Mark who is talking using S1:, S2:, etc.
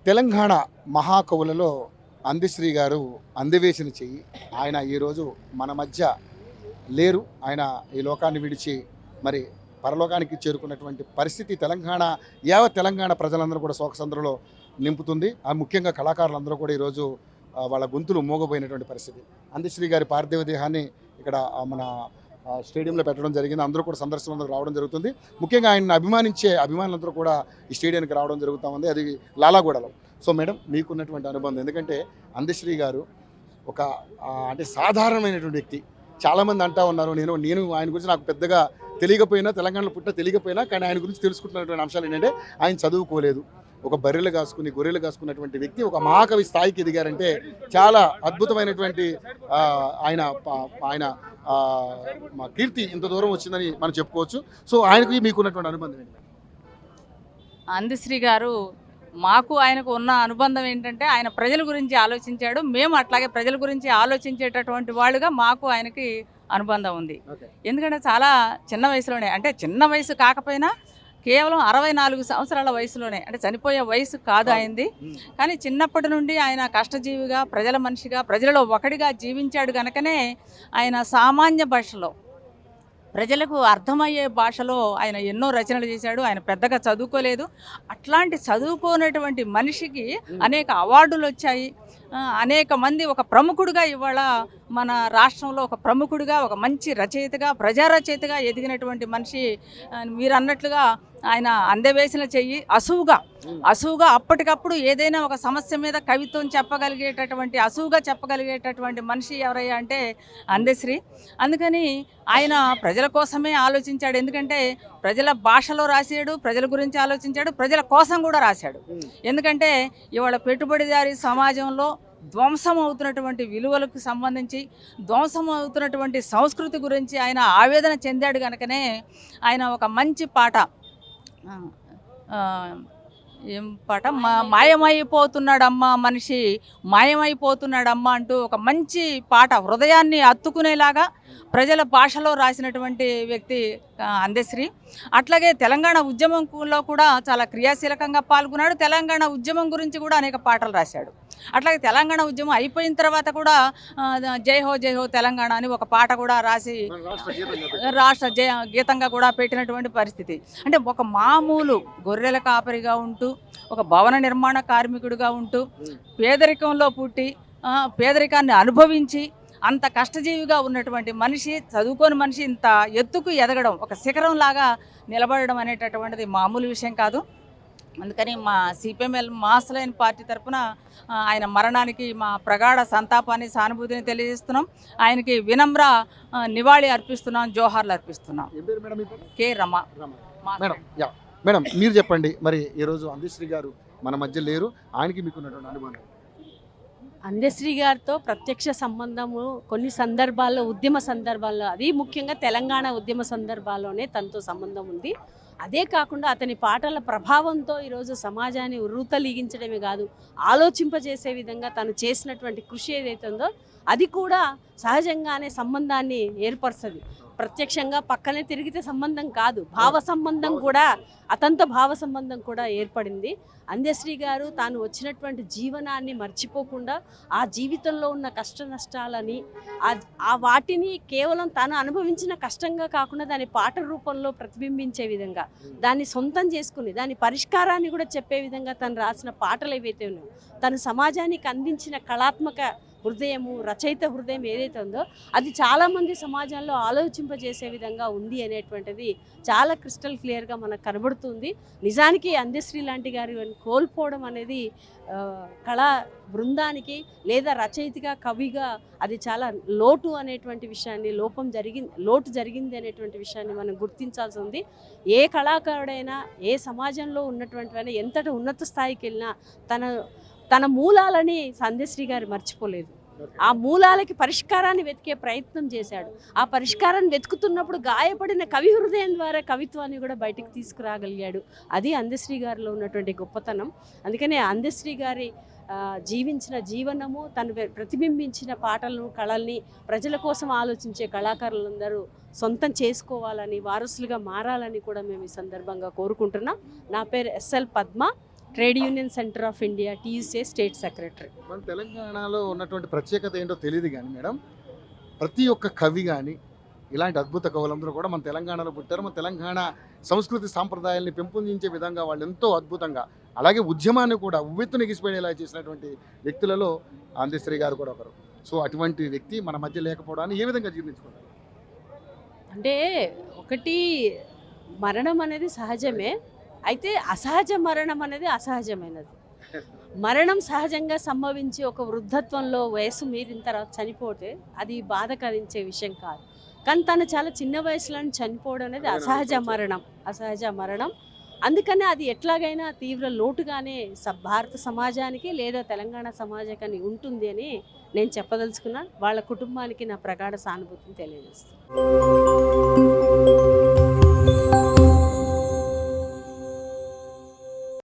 S1: తెలంగాణ మహాకవులలో అందశ్రీ గారు అందవేసిన చెయ్యి. ఆయన ఈరోజు మన మధ్య లేరు. ఆయన ఈ లోకాన్ని విడిచి మరి పరలోకానికి చేరుకున్నటువంటి పరిస్థితి యావత్ తెలంగాణ ప్రజలందరూ కూడా శోకసంద్రలో నింపుతుంది. ముఖ్యంగా కళాకారులందరూ కూడా ఈరోజు వాళ్ళ గొంతులు మోగపోయినటువంటి పరిస్థితి. అందశ్రీ గారి పార్థివ దేహాన్ని ఇక్కడ మన స్టేడియంలో పెట్టడం జరిగింది. అందరూ కూడా సందర్శకులందరూ రావడం జరుగుతుంది. ముఖ్యంగా ఆయన్ని అభిమానించే అభిమానులందరూ కూడా ఈ స్టేడియానికి రావడం జరుగుతూ ఉంది. అది లాలాగూడలో. సో మేడం, మీకున్నటువంటి అనుబంధం, ఎందుకంటే అందశ్రీ గారు ఒక అంటే సాధారణమైనటువంటి వ్యక్తి. చాలామంది అంటూ ఉన్నారు, నేను ఆయన గురించి నాకు పెద్దగా తెలియకపోయినా, తెలంగాణలో తెలియకపోయినా, కానీ ఆయన గురించి తెలుసుకుంటున్నటువంటి అంశాలు ఏంటంటే ఆయన చదువుకోలేదు. ఒక బర్రెలు కాసుకుని గొర్రెలు కాసుకున్నటువంటి వ్యక్తి ఒక మహాకవి స్థాయికి ఎదిగారంటే చాలా అద్భుతమైనటువంటి ఆయన ఆయన మా కీర్తి ఇంత దూరం వచ్చిందని మనం చెప్పుకోవచ్చు. సో ఆయనకి మీకున్నటువంటి అనుబంధం ఏంటి?
S2: అందశ్రీ గారు మాకు ఆయనకు ఉన్న అనుబంధం ఏంటంటే ఆయన ప్రజల గురించి ఆలోచించాడు. మేము అట్లాగే ప్రజల గురించి ఆలోచించేటటువంటి వాళ్ళుగా మాకు ఆయనకి అనుబంధం ఉంది. ఎందుకంటే చాలా చిన్న వయసులోనే, అంటే చిన్న వయసు కాకపోయినా కేవలం 64 సంవత్సరాల వయసులోనే, అంటే చనిపోయే వయసు కాదు ఆయనది, కానీ చిన్నప్పటి నుండి ఆయన కష్టజీవిగా, ప్రజల మనిషిగా, ప్రజలలో ఒకటిగా జీవించాడు కనుకనే ఆయన సామాన్య భాషలో, ప్రజలకు అర్థమయ్యే భాషలో ఆయన ఎన్నో రచనలు చేశాడు. ఆయన పెద్దగా చదువుకోలేదు. అట్లాంటి చదువుకోనటువంటి మనిషికి అనేక అవార్డులు వచ్చాయి. అనేక మంది ఒక ప్రముఖుడిగా ఇవాళ మన రాష్ట్రంలో ఒక ప్రముఖుడిగా, ఒక మంచి రచయితగా, ప్రజా రచయితగా ఎదిగినటువంటి మనిషి. మీరు అన్నట్లుగా ఆయన అందవేసిన చెయ్యి అసువుగా అప్పటికప్పుడు ఏదైనా ఒక సమస్య మీద కవిత్వం చెప్పగలిగేటటువంటి, అసువుగా చెప్పగలిగేటటువంటి మనిషి ఎవరయ్యా అంటే అందశ్రీ. అందుకని ఆయన ప్రజల కోసమే ఆలోచించాడు. ఎందుకంటే ప్రజల భాషలో రాశాడు, ప్రజల గురించి ఆలోచించాడు, ప్రజల కోసం కూడా రాశాడు. ఎందుకంటే ఇవాళ పెట్టుబడిదారీ సమాజంలో ధ్వంసం అవుతున్నటువంటి విలువలకు సంబంధించి, ధ్వంసం అవుతున్నటువంటి సంస్కృతి గురించి ఆయన ఆవేదన చెందాడు కనుకనే ఆయన ఒక మంచి పాట, ఏం పాట, మాయమైపోతున్నాడమ్మా మనిషి, మాయమైపోతున్నాడమ్మా అంటూ ఒక మంచి పాట, హృదయాన్ని అత్తుకునేలాగా ప్రజల భాషలో రాసినటువంటి వ్యక్తి అందశ్రీ. అట్లాగే తెలంగాణ ఉద్యమంలో కూడా చాలా క్రియాశీలకంగా పాల్గొన్నాడు. తెలంగాణ ఉద్యమం గురించి కూడా అనేక పాటలు రాశాడు. అట్లాగే తెలంగాణ ఉద్యమం అయిపోయిన తర్వాత కూడా జై హో తెలంగాణ అని ఒక పాట కూడా రాసి రాష్ట్ర గీతంగా కూడా పెట్టినటువంటి పరిస్థితి. అంటే ఒక మామూలు గొర్రెల కాపరిగా ఉంటూ, ఒక భవన నిర్మాణ కార్మికుడిగా ఉంటూ, పేదరికంలో పుట్టి పేదరికాన్ని అనుభవించి అంత కష్టజీవిగా ఉన్నటువంటి మనిషి, చదువుకోని మనిషి ఇంత ఎత్తుకు ఎదగడం, ఒక శిఖరం లాగా నిలబడడం అనేటటువంటిది మామూలు విషయం కాదు. అందుకని మా సిపిఎంఎల్ మాస్లైన్ పార్టీ తరఫున ఆయన మరణానికి మా ప్రగాఢ సంతాపాన్ని, సానుభూతిని తెలియజేస్తున్నాం. ఆయనకి వినమ్ర నివాళి అర్పిస్తున్నాం, జోహార్లు అర్పిస్తున్నాం. కే రమ.
S1: మేడం, మీరు చెప్పండి, మరి ఈరోజు అందశ్రీ గారు మన మధ్య లేరు, ఆయనకి మీకున్నటువంటి అనుబంధం?
S3: అందశ్రీ గారితో ప్రత్యక్ష సంబంధము కొన్ని సందర్భాల్లో, ఉద్యమ సందర్భాల్లో, అది ముఖ్యంగా తెలంగాణ ఉద్యమ సందర్భాల్లోనే తనతో సంబంధం ఉంది. అదే కాకుండా అతని పాటల ప్రభావంతో ఈరోజు సమాజాన్ని ఉర్రూతలీగించడమే కాదు, ఆలోచింపజేసే విధంగా తను చేసినటువంటి కృషి ఏదైతే ఉందో అది కూడా సహజంగానే సంబంధాన్ని ఏర్పరుస్తుంది. ప్రత్యక్షంగా పక్కనే తిరిగితే సంబంధం కాదు, భావ సంబంధం కూడా, అతనితో భావ సంబంధం కూడా ఏర్పడింది. అందశ్రీ గారు తాను వచ్చినటువంటి జీవనాన్ని మర్చిపోకుండా, ఆ జీవితంలో ఉన్న కష్ట నష్టాలని, ఆ వాటిని కేవలం తాను అనుభవించిన కష్టంగా కాకుండా దాని పాట రూపంలో ప్రతిబింబించే విధంగా, దాన్ని సొంతం చేసుకుని దాని పరిష్కారాన్ని కూడా చెప్పే విధంగా తను రాసిన పాటలు ఏవైతే ఉన్నాయో, తను సమాజానికి అందించిన కళాత్మక హృదయము, రచయిత హృదయం ఏదైతే ఉందో అది చాలామంది సమాజంలో ఆలోచింపజేసే విధంగా ఉంది అనేటువంటిది చాలా క్రిస్టల్ క్లియర్గా మనకు కనబడుతుంది. నిజానికి అందశ్రీ లాంటి గారి కోల్పోవడం అనేది కళా బృందానికి లేదా రచయితగా, కవిగా అది చాలా లోటు అనేటువంటి విషయాన్ని, లోటు జరిగింది అనేటువంటి విషయాన్ని మనం గుర్తించాల్సి ఉంది. ఏ కళాకారుడైనా, ఏ సమాజంలో ఉన్నటువంటి ఎంతటి ఉన్నత స్థాయికి వెళ్ళినా తన మూలాలని అందశ్రీ గారు మర్చిపోలేదు. ఆ మూలాలకి పరిష్కారాన్ని వెతికే ప్రయత్నం చేశాడు. ఆ పరిష్కారాన్ని వెతుకుతున్నప్పుడు గాయపడిన కవి హృదయం ద్వారా కవిత్వాన్ని కూడా బయటకు తీసుకురాగలిగాడు. అది అందశ్రీ గారిలో ఉన్నటువంటి గొప్పతనం. అందుకనే అందశ్రీ గారి జీవించిన జీవనము, తను ప్రతిబింబించిన పాటలను, కళల్ని ప్రజల కోసం ఆలోచించే కళాకారులందరూ సొంతం చేసుకోవాలని, వారసులుగా మారాలని కూడా మేము ఈ సందర్భంగా కోరుకుంటున్నాం. నా పేరు S L Padma. Trade union centre of India TUCA state secretary.
S1: మన తెలంగాణలో ఉన్నటువంటి ప్రత్యేకత ఏంటో తెలియదు కానీ మేడం, ప్రతి ఒక్క కవి కానీ ఇలాంటి అద్భుత కవులందరూ కూడా మన తెలంగాణలో పుట్టారు. మన తెలంగాణ సంస్కృతి సాంప్రదాయాల్ని పెంపొందించే విధంగా వాళ్ళు ఎంతో అద్భుతంగా, అలాగే ఉద్యమాన్ని కూడా ఉవ్వెత్తున ఎగిసిపోయేలా చేసినటువంటి వ్యక్తులలో అందశ్రీ గారు కూడా ఒకరు. సో అటువంటి వ్యక్తి మన మధ్య లేకపోవడాన్ని ఏ విధంగా జీర్ణించుకుంటారు?
S3: అంటే ఒకటి, మరణం అనేది సహజమే, అయితే అసహజ మరణం అనేది అసహజమైనది. మరణం సహజంగా సంభవించి ఒక వృద్ధత్వంలో వయసు మీరిన తర్వాత చనిపోతే అది బాధ కలిగించే విషయం కాదు. కానీ తను చాలా చిన్న వయసులోనే చనిపోవడం అనేది అసహజ మరణం. అందుకనే అది ఎట్లాగైనా తీవ్ర లోటుగానే భారత సమాజానికి లేదా తెలంగాణ సమాజానికి ఉంటుంది అని నేను చెప్పదలుచుకున్నాను. వాళ్ళ కుటుంబానికి నా ప్రగాఢ సానుభూతిని తెలియజేస్తాను.